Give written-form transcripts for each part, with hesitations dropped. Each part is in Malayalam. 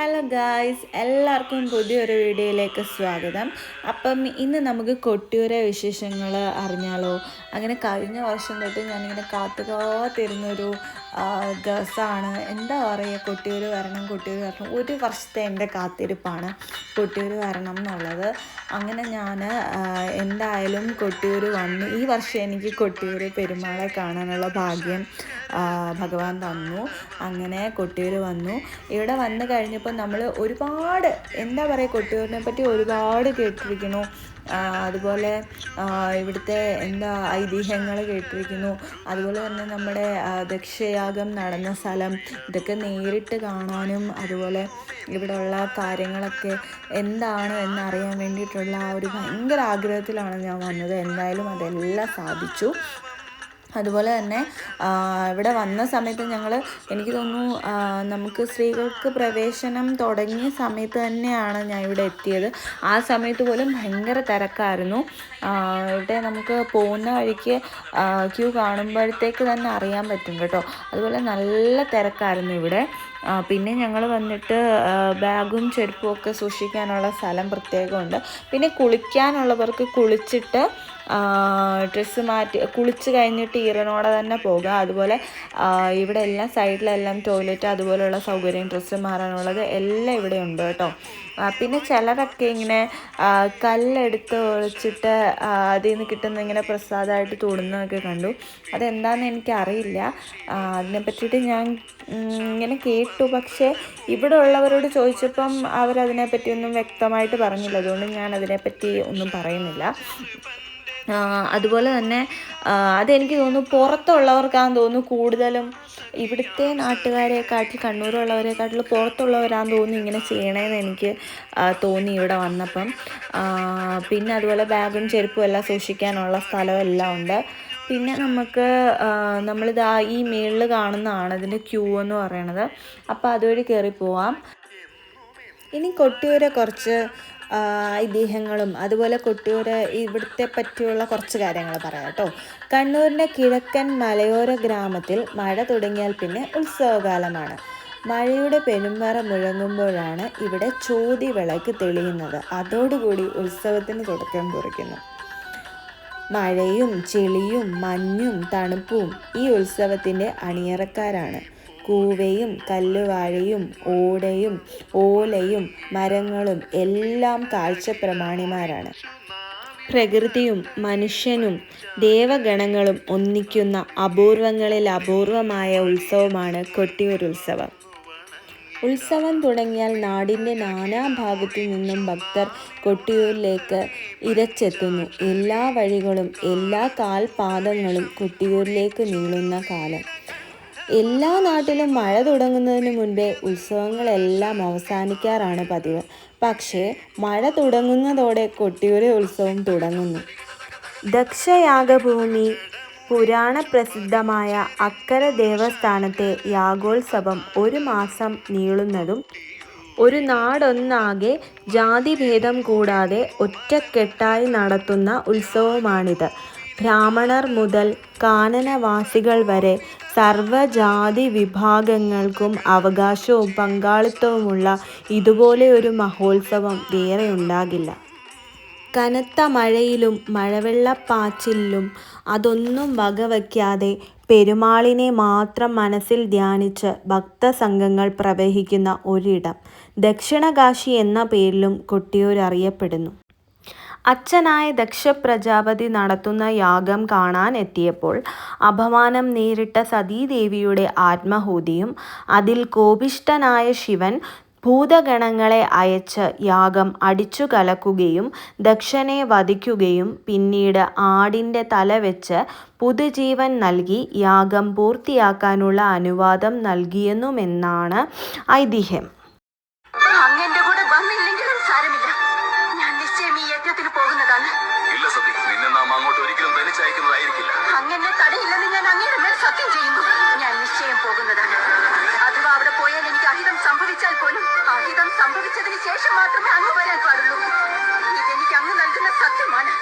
ഹലോ ഗായ്സ്, എല്ലാവർക്കും പുതിയൊരു വീഡിയോയിലേക്ക് സ്വാഗതം. അപ്പം ഇന്ന് നമുക്ക് കൊട്ടിയൂരെ വിശേഷങ്ങൾ അറിഞ്ഞാലോ. അങ്ങനെ കഴിഞ്ഞ വർഷം തൊട്ട് ഞാനിങ്ങനെ കാത്തിരുന്നൊരു ദിവസമാണ്. എന്താ പറയുക, കൊട്ടിയൂർ വരണം. ഒരു വർഷത്തെ എൻ്റെ കാത്തിരിപ്പാണ് കൊട്ടിയൂർ വരണം എന്നുള്ളത്. അങ്ങനെ ഞാൻ എന്തായാലും കൊട്ടിയൂർ വന്നു. ഈ വർഷം എനിക്ക് കൊട്ടിയൂർ പെരുമാളെ കാണാനുള്ള ഭാഗ്യം ഭഗവാൻ തന്നു. അങ്ങനെ കൊട്ടിയൂർ വന്നു. ഇവിടെ വന്നു കഴിഞ്ഞപ്പോൾ നമ്മൾ ഒരുപാട് എന്താ പറയുക, കൊട്ടിയൂരിനെ പറ്റി ഒരുപാട് കേട്ടിരിക്കുന്നു. അതുപോലെ ഇവിടുത്തെ ഐതിഹ്യങ്ങൾ കേട്ടിരിക്കുന്നു. അതുപോലെ തന്നെ നമ്മുടെ ദക്ഷയാഗം നടന്ന സ്ഥലം, ഇതൊക്കെ നേരിട്ട് കാണാനും അതുപോലെ ഇവിടെയുള്ള കാര്യങ്ങളൊക്കെ എന്താണ് എന്നറിയാൻ വേണ്ടിയിട്ടുള്ള ഒരു ഭയങ്കര ആഗ്രഹത്തിലാണ് ഞാൻ വന്നത്. എന്തായാലും അതെല്ലാം സാധിച്ചു. അതുപോലെ തന്നെ ഇവിടെ വന്ന സമയത്ത് എനിക്ക് തോന്നുന്നു നമുക്ക് സ്ത്രീകൾക്ക് പ്രവേശനം തുടങ്ങിയ സമയത്ത് തന്നെയാണ് ഞാൻ ഇവിടെ എത്തിയത്. ആ സമയത്ത് പോലും ഭയങ്കര തിരക്കായിരുന്നു. ഇവിടെ നമുക്ക് പോകുന്ന വഴിക്ക് ക്യൂ കാണുമ്പോഴത്തേക്ക് തന്നെ അറിയാൻ പറ്റും കേട്ടോ. അതുപോലെ നല്ല തിരക്കായിരുന്നു ഇവിടെ. പിന്നെ ഞങ്ങൾ വന്നിട്ട് ബാഗും ചെരുപ്പും ഒക്കെ സൂക്ഷിക്കാനുള്ള സ്ഥലം പ്രത്യേകമുണ്ട്. പിന്നെ കുളിക്കാനുള്ളവർക്ക് കുളിച്ചിട്ട് ഡ്രസ്സ് മാറ്റി കുളിച്ച് കഴിഞ്ഞിട്ട് ഈറനോടെ തന്നെ പോകുക. അതുപോലെ ഇവിടെ എല്ലാം സൈഡിലെല്ലാം ടോയ്ലറ്റ് അതുപോലെയുള്ള സൗകര്യം, ഡ്രസ്സ് മാറാനുള്ളത് എല്ലാം ഇവിടെ ഉണ്ട് കേട്ടോ. പിന്നെ ചിലരൊക്കെ ഇങ്ങനെ കല്ലെടുത്ത് ഒഴിച്ചിട്ട് അതിൽ നിന്ന് കിട്ടുന്ന ഇങ്ങനെ പ്രസാദമായിട്ട് തൊടുന്നതൊക്കെ കണ്ടു. അതെന്താണെന്ന് എനിക്കറിയില്ല. അതിനെ പറ്റിയിട്ട് ഞാൻ ഇങ്ങനെ കേട്ടു. പക്ഷേ ഇവിടെ ഉള്ളവരോട് ചോദിച്ചപ്പം അവരതിനെപ്പറ്റിയൊന്നും വ്യക്തമായിട്ട് പറഞ്ഞില്ല. അതുകൊണ്ട് ഞാൻ അതിനെപ്പറ്റി ഒന്നും പറയുന്നില്ല. അതുപോലെ തന്നെ അതെനിക്ക് തോന്നുന്നു പുറത്തുള്ളവർക്കാണെന്ന് തോന്നുന്നു കൂടുതലും. ഇവിടുത്തെ കണ്ണൂരുള്ളവരെക്കാട്ടിലും പുറത്തുള്ളവരാണെന്ന് തോന്നുന്നു ഇങ്ങനെ ചെയ്യണേന്ന് എനിക്ക് തോന്നി ഇവിടെ വന്നപ്പം. പിന്നെ അതുപോലെ ബാഗും ചെരുപ്പും എല്ലാം സൂക്ഷിക്കാനുള്ള സ്ഥലം എല്ലാം ഉണ്ട്. പിന്നെ നമ്മളിതാ ഈ മേളിൽ കാണുന്നതാണ് ഇതിൻ്റെ ക്യൂ എന്ന് പറയണത്. അപ്പോൾ അതുവഴി കയറി പോവാം. ഇനി കൊട്ടിയൂരെ കുറച്ച് ഐതിഹ്യങ്ങളും അതുപോലെ കൊട്ടിയൂർ ഇവിടുത്തെ പറ്റിയുള്ള കുറച്ച് കാര്യങ്ങൾ പറയാം കേട്ടോ. കണ്ണൂരിൻ്റെ കിഴക്കൻ മലയോര ഗ്രാമത്തിൽ മഴ തുടങ്ങിയാൽ പിന്നെ ഉത്സവകാലമാണ്. മഴയുടെ പെരുമ്പറ മുഴങ്ങുമ്പോഴാണ് ഇവിടെ ചോതി വിളക്ക് തെളിയുന്നത്. അതോടുകൂടി ഉത്സവത്തിന് തുടക്കം കുറിക്കുന്നു. മഴയും ചെളിയും മഞ്ഞും തണുപ്പും ഈ ഉത്സവത്തിൻ്റെ അണിയറക്കാരാണ്. കൂവയും കല്ലുവാഴയും ഓലയും മരങ്ങളും എല്ലാം കാഴ്ച പ്രമാണിമാരാണ്. പ്രകൃതിയും മനുഷ്യനും ദേവഗണങ്ങളും ഒന്നിക്കുന്ന അപൂർവങ്ങളിൽ അപൂർവമായ ഉത്സവമാണ് കൊട്ടിയൂർ ഉത്സവം. ഉത്സവം തുടങ്ങിയാൽ നാടിൻ്റെ നാനാഭാഗത്തു നിന്നും ഭക്തർ കൊട്ടിയൂരിലേക്ക് ഇരച്ചെത്തുന്നു. എല്ലാ വഴികളും എല്ലാ കാൽപാദങ്ങളും കൊട്ടിയൂരിലേക്ക് നീളുന്ന കാലം. എല്ലാ നാട്ടിലും മഴ തുടങ്ങുന്നതിന് മുൻപേ ഉത്സവങ്ങളെല്ലാം അവസാനിക്കാറാണ് പതിവ്. പക്ഷേ മഴ തുടങ്ങുന്നതോടെ കൊട്ടിയൂരെ ഉത്സവം തുടങ്ങുന്നു. ദക്ഷയാഗഭൂമി പുരാണ പ്രസിദ്ധമായ അക്കര ദേവസ്ഥാനത്തെ യാഗോത്സവം 1 മാസം നീളുന്നതും ഒരു നാടൊന്നാകെ ജാതിഭേദം കൂടാതെ ഒറ്റക്കെട്ടായി നടത്തുന്ന ഉത്സവമാണിത്. ബ്രാഹ്മണർ മുതൽ കാനനവാസികൾ വരെ സർവ്വജാതി വിഭാഗങ്ങൾക്കും അവകാശവും പങ്കാളിത്തവുമുള്ള ഇതുപോലെ ഒരു മഹോത്സവം വേറെ ഉണ്ടാകില്ല. കനത്ത മഴയിലും മഴവെള്ളപ്പാച്ചിലിലും അതൊന്നും വകവയ്ക്കാതെ പെരുമാളിനെ മാത്രം മനസ്സിൽ ധ്യാനിച്ച് ഭക്തസംഘങ്ങൾ പ്രവഹിക്കുന്ന ഒരിടം. ദക്ഷിണകാശി എന്ന പേരിലും കൊട്ടിയൂർ അറിയപ്പെടുന്നു. അച്ഛനായ ദക്ഷപ്രജാപതി നടത്തുന്ന യാഗം കാണാൻ എത്തിയപ്പോൾ അപമാനം നേരിട്ട സതീദേവിയുടെ ആത്മാഹൂതിയും അതിൽ കോപിഷ്ഠനായ ശിവൻ ഭൂതഗണങ്ങളെ അയച്ച് യാഗം അടിച്ചു കലക്കുകയും ദക്ഷനെ വധിക്കുകയും പിന്നീട് ആടിൻ്റെ തല വെച്ച് പുതുജീവൻ നൽകി യാഗം പൂർത്തിയാക്കാനുള്ള അനുവാദം നൽകിയെന്നുമെന്നാണ് ഐതിഹ്യം. അങ്ങനെ തടയില്ലെന്ന് ഞാൻ അങ്ങയുടെ മേൽ സത്യം ചെയ്യുന്നു. ഞാൻ നിശ്ചയം പോകുന്നതാണ്. അഥവാ അവിടെ പോയാൽ എനിക്ക് അഹിതം സംഭവിച്ചാൽ പോലും അഹിതം സംഭവിച്ചതിന് ശേഷം മാത്രമേ അങ്ങ് വരാൻ പാടുള്ളൂ. ഇതെനിക്ക് അങ്ങ് നൽകുന്ന സത്യമാണ്.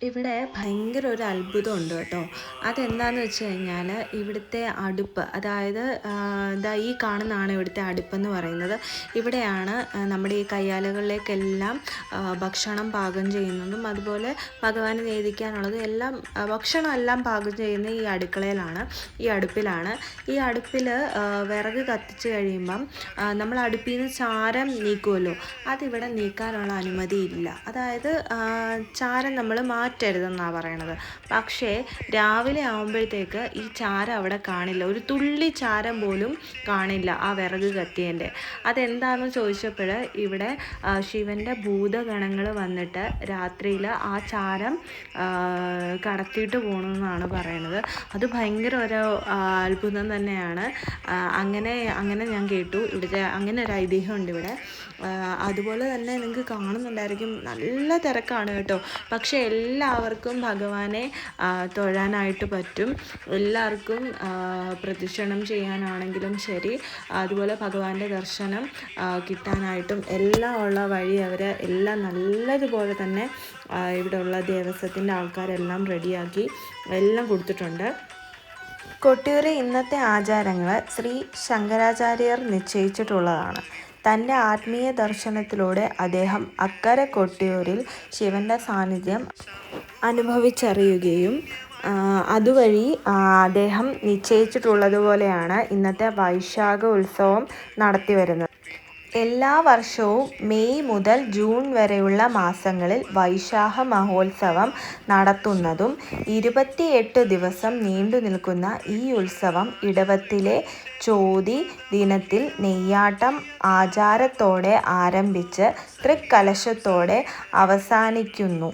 ഇവിടെ ഭയങ്കര ഒരു അത്ഭുതമുണ്ട് കേട്ടോ. അതെന്താണെന്ന് വെച്ച് കഴിഞ്ഞാൽ ഇവിടുത്തെ അടുപ്പ്, അതായത് ഇതാ ഈ കാണുന്നതാണ് ഇവിടുത്തെ അടുപ്പെന്ന് പറയുന്നത്. ഇവിടെയാണ് നമ്മുടെ ഈ കയ്യാലകളിലേക്കെല്ലാം ഭക്ഷണം പാകം ചെയ്യുന്നതും അതുപോലെ ഭഗവാന് നേദിക്കാനുള്ളതും എല്ലാം ഭക്ഷണം എല്ലാം പാകം ചെയ്യുന്ന ഈ അടുപ്പിലാണ്. ഈ അടുപ്പിൽ വിറക് കത്തിച്ച് കഴിയുമ്പം നമ്മൾ അടുപ്പിൽ നിന്ന് ചാരം നീക്കുമല്ലോ, അതിവിടെ നീക്കാനുള്ള അനുമതിയില്ല. അതായത് ചാരം നമ്മൾ മാറ്റരുതെന്നാണ് പറയണത്. പക്ഷേ രാവിലെ ആകുമ്പോഴത്തേക്ക് ഈ ചാരം അവിടെ കാണില്ല, ഒരു തുള്ളി ചാരം പോലും കാണില്ല ആ വിറക് കത്തിയതിൻ്റെ. അതെന്താണെന്ന് ചോദിച്ചപ്പോൾ ഇവിടെ ശിവൻ്റെ ഭൂതഗണങ്ങൾ വന്നിട്ട് രാത്രിയിൽ ആ ചാരം കടത്തിയിട്ട് പോകണമെന്നാണ് പറയണത്. അത് ഭയങ്കര ഒരു അത്ഭുതം തന്നെയാണ്. അങ്ങനെ ഞാൻ കേട്ടു. ഇവിടുത്തെ അങ്ങനെ ഒരു ഐതിഹ്യമുണ്ട് ഇവിടെ. അതുപോലെ തന്നെ നിങ്ങൾക്ക് കാണുന്നുണ്ടായിരിക്കും നല്ല തിരക്കാണ് കേട്ടോ. പക്ഷേ എല്ലാവർക്കും ഭഗവാനെ തൊഴാനായിട്ട് പറ്റും. എല്ലാവർക്കും പ്രദക്ഷിണം ചെയ്യാനാണെങ്കിലും ശരി, അതുപോലെ ഭഗവാന്റെ ദർശനം കിട്ടാനായിട്ടും എല്ലാം ഉള്ള വഴി അവർ എല്ലാം നല്ലതുപോലെ തന്നെ ഇവിടെയുള്ള ദേവസ്വത്തിൻ്റെ ആൾക്കാരെല്ലാം റെഡിയാക്കി എല്ലാം കൊടുത്തിട്ടുണ്ട്. കൊട്ടിയൂർ ഇന്നത്തെ ആചാരങ്ങൾ ശ്രീ ശങ്കരാചാര്യർ നിശ്ചയിച്ചിട്ടുള്ളതാണ്. തൻ്റെ ആത്മീയ ദർശനത്തിലൂടെ അദ്ദേഹം അക്കരെ കൊട്ടിയൂരിൽ ശിവൻ്റെ സാന്നിധ്യം അനുഭവിച്ചറിയുകയും അതുവഴി അദ്ദേഹം നിശ്ചയിച്ചിട്ടുള്ളതുപോലെയാണ് ഇന്നത്തെ വൈശാഖ ഉത്സവം നടത്തിവരുന്നത്. എല്ലാ വർഷവും മെയ് മുതൽ ജൂൺ വരെയുള്ള മാസങ്ങളിൽ വൈശാഖ മഹോത്സവം നടത്തുന്നതും 28 ദിവസം നീണ്ടു നിൽക്കുന്ന ഈ ഉത്സവം ഇടവത്തിലെ ചോതി ദിനത്തിൽ നെയ്യാട്ടം ആചാരത്തോടെ ആരംഭിച്ച് തൃക്കലശത്തോടെ അവസാനിക്കുന്നു.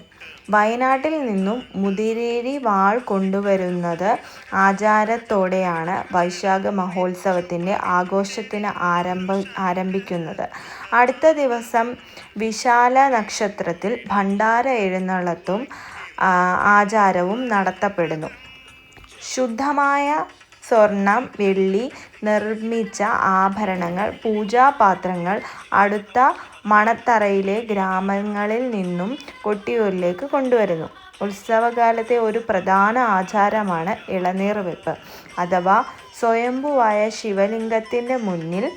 വയനാട്ടിൽ നിന്നും മുതിരേരി വാൾ കൊണ്ടുവരുന്നത് ആചാരത്തോടെയാണ് വൈശാഖ മഹോത്സവത്തിൻ്റെ ആഘോഷത്തിന് ആരംഭിക്കുന്നത്. അടുത്ത ദിവസം വിശാല നക്ഷത്രത്തിൽ ഭണ്ഡാര എഴുന്നള്ളത്തും ആചാരവും നടത്തപ്പെടുന്നു. ശുദ്ധമായ സ്വർണം, വെള്ളി നിർമ്മിച്ച ആഭരണങ്ങൾ, പൂജാപാത്രങ്ങൾ അടുത്ത മണത്തറയിലെ ഗ്രാമങ്ങളിൽ നിന്നും കൊട്ടിയൂരിലേക്ക് കൊണ്ടുവരുന്നു. ഉത്സവകാലത്തെ ഒരു പ്രധാന ആചാരമാണ് ഇളനീർ വെപ്പ്, അഥവാ സ്വയംഭുവായ ശിവലിംഗത്തിൻ്റെ മുന്നിൽ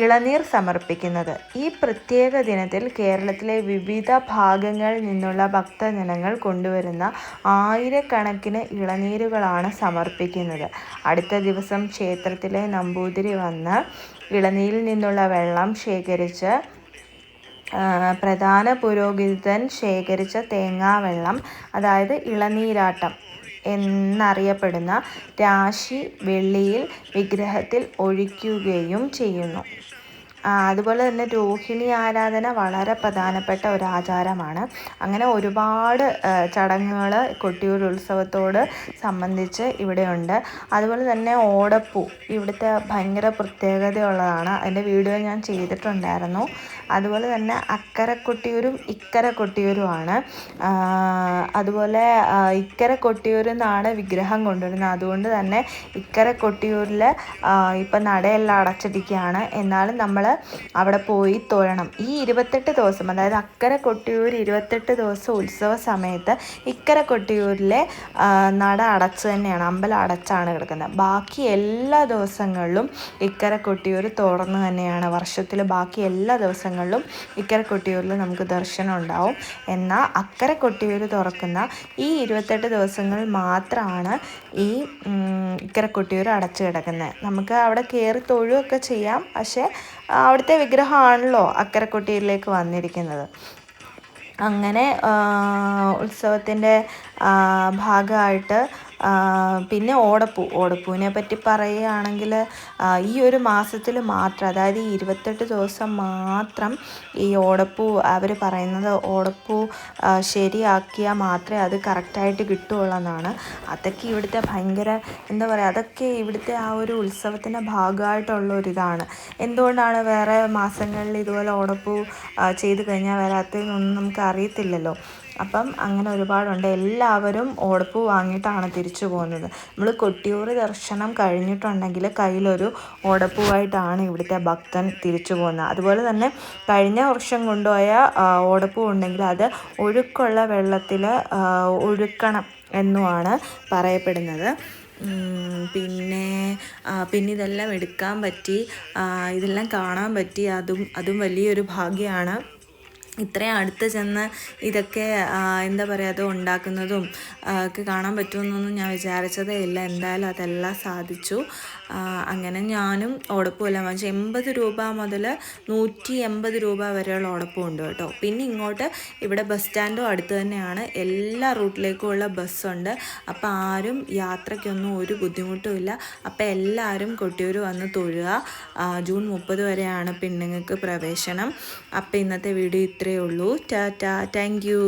ഇളനീർ സമർപ്പിക്കുന്നത്. ഈ പ്രത്യേക ദിനത്തിൽ കേരളത്തിലെ വിവിധ ഭാഗങ്ങളിൽ നിന്നുള്ള ഭക്തജനങ്ങൾ കൊണ്ടുവരുന്ന ആയിരക്കണക്കിന് ഇളനീരുകളാണ് സമർപ്പിക്കുന്നത്. അടുത്ത ദിവസം ക്ഷേത്രത്തിലെ നമ്പൂതിരി വന്ന് ഇളനീരിൽ നിന്നുള്ള വെള്ളം ശേഖരിച്ച് പ്രധാന പുരോഹിതൻ ശേഖരിച്ച തേങ്ങാവെള്ളം, അതായത് ഇളനീരാട്ടം എന്നറിയപ്പെടുന്ന രാശി വെള്ളിയിൽ വിഗ്രഹത്തിൽ ഒഴിക്കുകയും ചെയ്യുന്നു. അതുപോലെ തന്നെ രോഹിണി ആരാധന വളരെ പ്രധാനപ്പെട്ട ഒരു ആചാരമാണ്. അങ്ങനെ ഒരുപാട് ചടങ്ങുകൾ കൊട്ടിയൂർ ഉത്സവത്തോട് സംബന്ധിച്ച് ഇവിടെയുണ്ട്. അതുപോലെ തന്നെ ഓടപ്പൂ ഇവിടുത്തെ ഭയങ്കര പ്രത്യേകതയുള്ളതാണ്. അതിൻ്റെ വീഡിയോ ഞാൻ ചെയ്തിട്ടുണ്ടായിരുന്നു. അതുപോലെ തന്നെ അക്കരെ കൊട്ടിയൂരും ഇക്കരെ കൊട്ടിയൂരുമാണ്. അതുപോലെ ഇക്കരെ കൊട്ടിയൂരിൽ നിന്നാണ് വിഗ്രഹം കൊണ്ടുവരുന്നത്. അതുകൊണ്ട് തന്നെ ഇക്കരെ കൊട്ടിയൂരിൽ ഇപ്പം നടയെല്ലാം അടച്ചിരിക്കുകയാണ്. എന്നാലും നമ്മൾ അവിടെ പോയി തൊഴണം. ഈ 28 ദിവസം, അതായത് അക്കരെ കൊട്ടിയൂർ 28 ദിവസം ഉത്സവ സമയത്ത് ഇക്കരെ കൊട്ടിയൂരിലെ നട അടച്ച് തന്നെയാണ്, അമ്പലം അടച്ചാണ് കിടക്കുന്നത്. ബാക്കി എല്ലാ ദിവസങ്ങളിലും ഇക്കരെ കൊട്ടിയൂർ തുറന്ന് തന്നെയാണ്. വർഷത്തിൽ ബാക്കി എല്ലാ ദിവസങ്ങളിലും ഇക്കരെ കൊട്ടിയൂരിൽ നമുക്ക് ദർശനം ഉണ്ടാവും. എന്നാൽ അക്കരെ കൊട്ടിയൂർ തുറക്കുന്ന ഈ 28 ദിവസങ്ങൾ മാത്രമാണ് ഈ ഇക്കരെ കൊട്ടിയൂർ അടച്ചു കിടക്കുന്നത്. നമുക്ക് അവിടെ കയറി തൊഴുകയൊക്കെ ചെയ്യാം. പക്ഷേ അവിടുത്തെ വിഗ്രഹമാണല്ലോ അക്കരെ കൊട്ടിയൂരിലേക്ക് വന്നിരിക്കുന്നത്. അങ്ങനെ ഉത്സവത്തിൻ്റെ ഭാഗമായിട്ട് പിന്നെ ഓടപ്പൂവിനെ പറ്റി പറയുകയാണെങ്കിൽ ഈ ഒരു മാസത്തിൽ മാത്രം, അതായത് ഈ 28 ദിവസം മാത്രം ഈ ഓടപ്പൂ അവർ പറയുന്നത് ഓടപ്പൂ ശരിയാക്കിയാൽ മാത്രമേ അത് കറക്റ്റായിട്ട് കിട്ടുകയുള്ളൂ എന്നാണ്. അതൊക്കെ ഇവിടുത്തെ ഭയങ്കര എന്താ പറയുക, അതൊക്കെ ഇവിടുത്തെ ആ ഒരു ഉത്സവത്തിൻ്റെ ഭാഗമായിട്ടുള്ളൊരിതാണ്. എന്തുകൊണ്ടാണ് വേറെ മാസങ്ങളിൽ ഇതുപോലെ ഓടപ്പൂ ചെയ്ത് കഴിഞ്ഞാൽ വരാത്തതെന്നൊന്നും നമുക്ക് അറിയത്തില്ലല്ലോ. അപ്പം അങ്ങനെ ഒരുപാടുണ്ട്. എല്ലാവരും ഓടപ്പൂ വാങ്ങിയിട്ടാണ് തിരിച്ചു പോകുന്നത്. നമ്മൾ കൊട്ടിയൂർ ദർശനം കഴിഞ്ഞിട്ടുണ്ടെങ്കിൽ കയ്യിലൊരു ഓടപ്പൂവായിട്ടാണ് ഇവിടുത്തെ ഭക്തൻ തിരിച്ചു പോകുന്നത്. അതുപോലെ തന്നെ കഴിഞ്ഞ വർഷം കൊണ്ടുപോയ ഓടപ്പൂ ഉണ്ടെങ്കിൽ അത് ഒഴുക്കുള്ള വെള്ളത്തിൽ ഒഴുക്കണം എന്നുമാണ് പറയപ്പെടുന്നത്. പിന്നെ ഇതെല്ലാം എടുക്കാൻ പറ്റി, ഇതെല്ലാം കാണാൻ പറ്റി. അതും വലിയൊരു ഭാഗ്യമാണ്. ഇത്രയും അടുത്ത് ചെന്ന് ഇതൊക്കെ എന്താ പറയുക, അത് ഉണ്ടാക്കുന്നതും ഒക്കെ കാണാൻ പറ്റുമെന്നൊന്നും ഞാൻ വിചാരിച്ചതേ ഇല്ല. എന്തായാലും അതെല്ലാം സാധിച്ചു. അങ്ങനെ ഞാനും ഓടപ്പൂവെല്ലാം വാങ്ങിച്ചു. 80 രൂപ മുതൽ 180 രൂപ വരെയുള്ള ഓടപ്പൂ ഉണ്ട് കേട്ടോ. പിന്നെ ഇങ്ങോട്ട് ഇവിടെ ബസ് സ്റ്റാൻഡും അടുത്ത് തന്നെയാണ്. എല്ലാ റൂട്ടിലേക്കുമുള്ള ബസ്സുണ്ട്. അപ്പോൾ ആരും യാത്രയ്ക്കൊന്നും ഒരു ബുദ്ധിമുട്ടും ഇല്ല. അപ്പോൾ എല്ലാവരും കൊട്ടിയൂർ വന്ന് തൊഴുക. ജൂൺ 30 വരെയാണ് പെണ്ണുങ്ങൾക്ക് പ്രവേശനം. അപ്പോൾ ഇന്നത്തെ വീഡിയോ ഇത്രയേ ഉള്ളൂ. Tata, thank you.